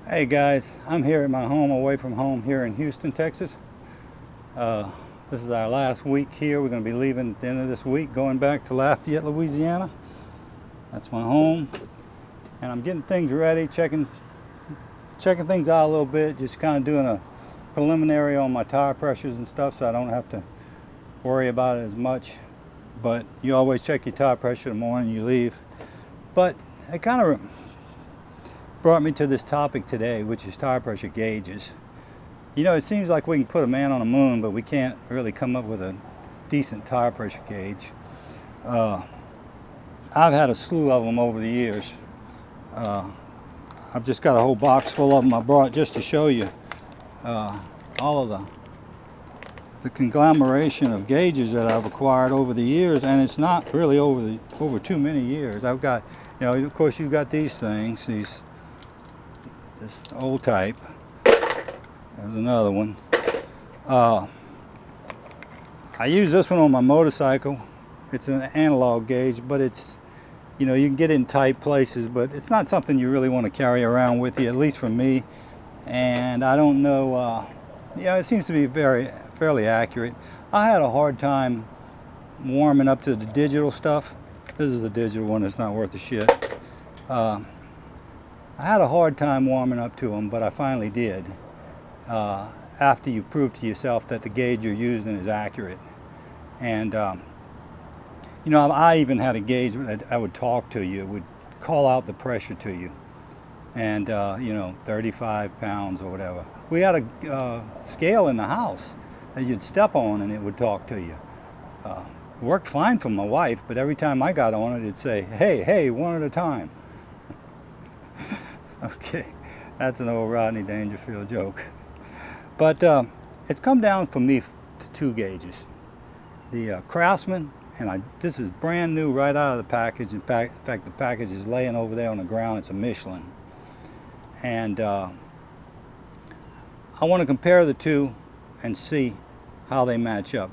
Hey guys, I'm here at my home away from home here in Houston, Texas. This is our last week here. We're going to be leaving at the end of this week, going back to Lafayette, Louisiana. That's my home. And I'm getting things ready, checking things out a little bit, just kind of doing a preliminary on my tire pressures and stuff so I don't have to worry about it as much. But you always check your tire pressure the morning you leave. But it kind of brought me to this topic today, which is tire pressure gauges. You know, it seems like we can put a man on the moon, but we can't really come up with a decent tire pressure gauge. I've had a slew of them over the years. I've just got a whole box full of them I brought just to show you all of the conglomeration of gauges that I've acquired over the years, and it's not really over too many years. I've got, you know, of course you've got these things, this old type. There's another one. I use this one on my motorcycle. It's an analog gauge, but it's, you know, you can get it in tight places, but it's not something you really want to carry around with you, at least for me. And I don't know, you know, it seems to be fairly accurate. I had a hard time warming up to the digital stuff. This is a digital one that's not worth a shit. I had a hard time warming up to them, but I finally did. After you prove to yourself that the gauge you're using is accurate. And, you know, I even had a gauge that I would talk to you, would call out the pressure to you. And, you know, 35 pounds or whatever. We had a scale in the house that you'd step on and it would talk to you. It worked fine for my wife, but every time I got on it, it'd say, hey, one at a time. Okay, that's an old Rodney Dangerfield joke. But it's come down for me to two gauges. The Craftsman, and this is brand new right out of the package. In fact, the package is laying over there on the ground. It's a Michelin. And I want to compare the two and see how they match up.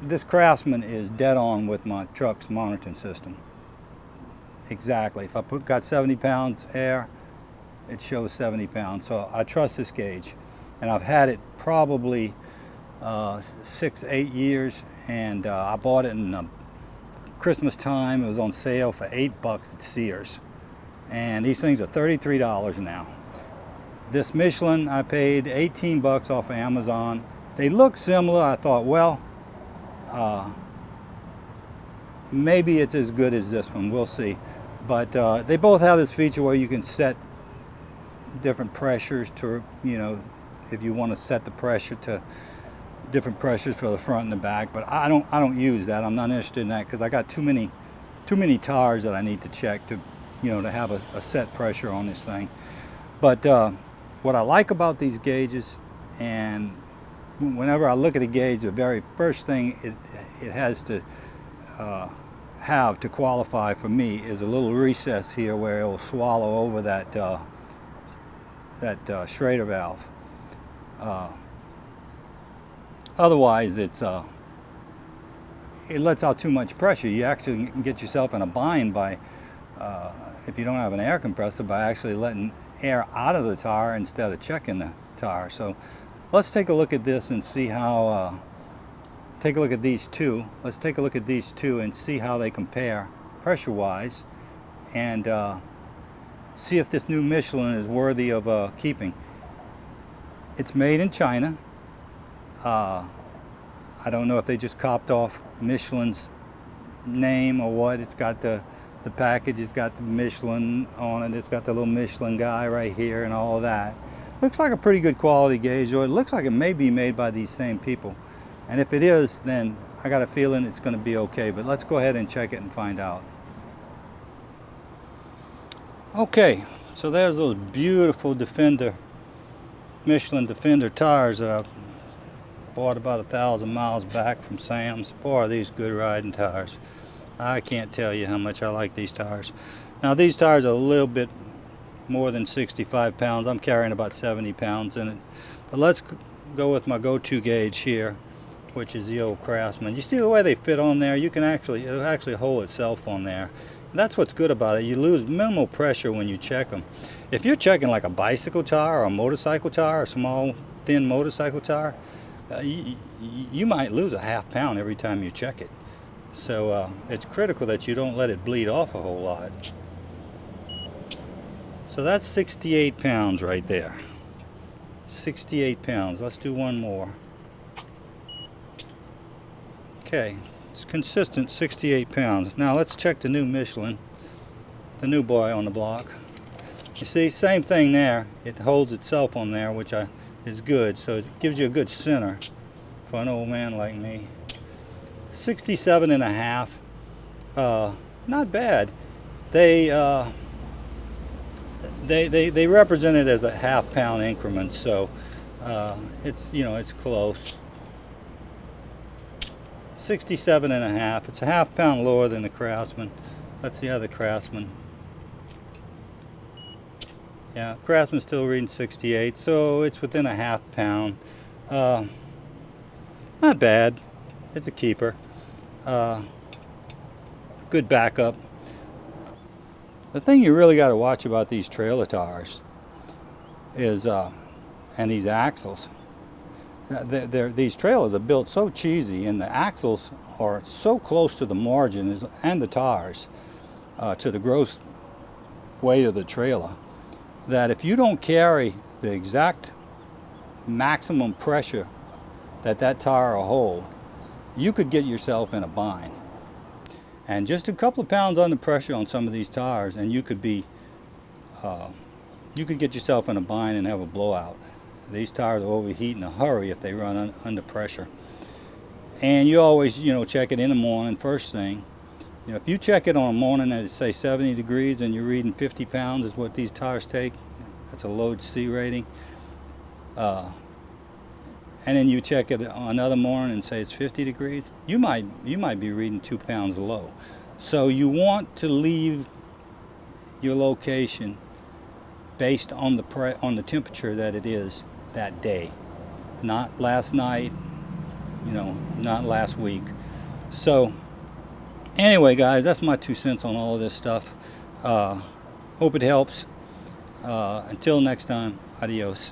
This Craftsman is dead on with my truck's monitoring system. Exactly. If I got 70 pounds air, it shows 70 pounds. So I trust this gauge. And I've had it probably 6-8 years, and I bought it in Christmas time. It was on sale for $8 at Sears. And these things are $33 now. This Michelin, I paid $18 off of Amazon. They look similar. I thought, well, maybe it's as good as this one. We'll see. But they both have this feature where you can set different pressures to, you know, if you want to set the pressure to different pressures for the front and the back. But I don't use that. I'm not interested in that because I got too many tires that I need to check to, you know, to have a set pressure on this thing. But what I like about these gauges, and whenever I look at a gauge, the very first thing it has to have to qualify for me is a little recess here where it will swallow over that Schrader valve. Otherwise, it lets out too much pressure. You actually can get yourself in a bind by, if you don't have an air compressor, by actually letting air out of the tire instead of checking the tire. So let's take a look at this and see how, take a look at these two. Let's take a look at these two and see how they compare pressure-wise, and see if this new Michelin is worthy of keeping. It's made in China. I don't know if they just copped off Michelin's name or what. It's got the package, it's got the Michelin on it, it's got the little Michelin guy right here and all of that. Looks like a pretty good quality gauge, or it looks like it may be made by these same people. And if it is, then I got a feeling it's going to be okay. But let's go ahead and check it and find out. Okay, so there's those beautiful Michelin Defender tires that I bought about 1,000 miles back from Sam's. Boy, are these good riding tires. I can't tell you how much I like these tires. Now these tires are a little bit more than 65 pounds. I'm carrying about 70 pounds in it. But let's go with my go-to gauge here, which is the old Craftsman. You see the way they fit on there? You can it'll actually hold itself on there. And that's what's good about it. You lose minimal pressure when you check them. If you're checking like a bicycle tire or a motorcycle tire, a small thin motorcycle tire, you might lose a half pound every time you check it. So it's critical that you don't let it bleed off a whole lot. So that's 68 pounds right there. 68 pounds. Let's do one more. Okay, it's consistent, 68 pounds. Now let's check the new Michelin, the new boy on the block. You see, same thing there. It holds itself on there, which is good. So it gives you a good center for an old man like me. 67 and a half. Not bad. They represent it as a half pound increment, so it's, you know, it's close. 67 and a half. It's a half pound lower than the Craftsman. That's the other Craftsman. Yeah, Craftsman's still reading 68, so it's within a half pound. Not bad. It's a keeper. Good backup. The thing you really got to watch about these trailer tires is, and these axles, these trailers are built so cheesy, and the axles are so close to the margin and the tires to the gross weight of the trailer, that if you don't carry the exact maximum pressure that tire will hold, you could get yourself in a bind. And just a couple of pounds under pressure on some of these tires, and you could be, you could get yourself in a bind and have a blowout. These tires will overheat in a hurry if they run under pressure. And you always, you know, check it in the morning, first thing. You know, if you check it on a morning at, say, 70 degrees and you're reading 50 pounds is what these tires take, that's a load C rating. And then you check it another morning and say it's 50 degrees, you might be reading 2 pounds low. So you want to leave your location based on the temperature that it is that day, not last night, you know, not last week. So anyway, guys, that's my 2 cents on all of this stuff. Hope it helps. Until next time, adios.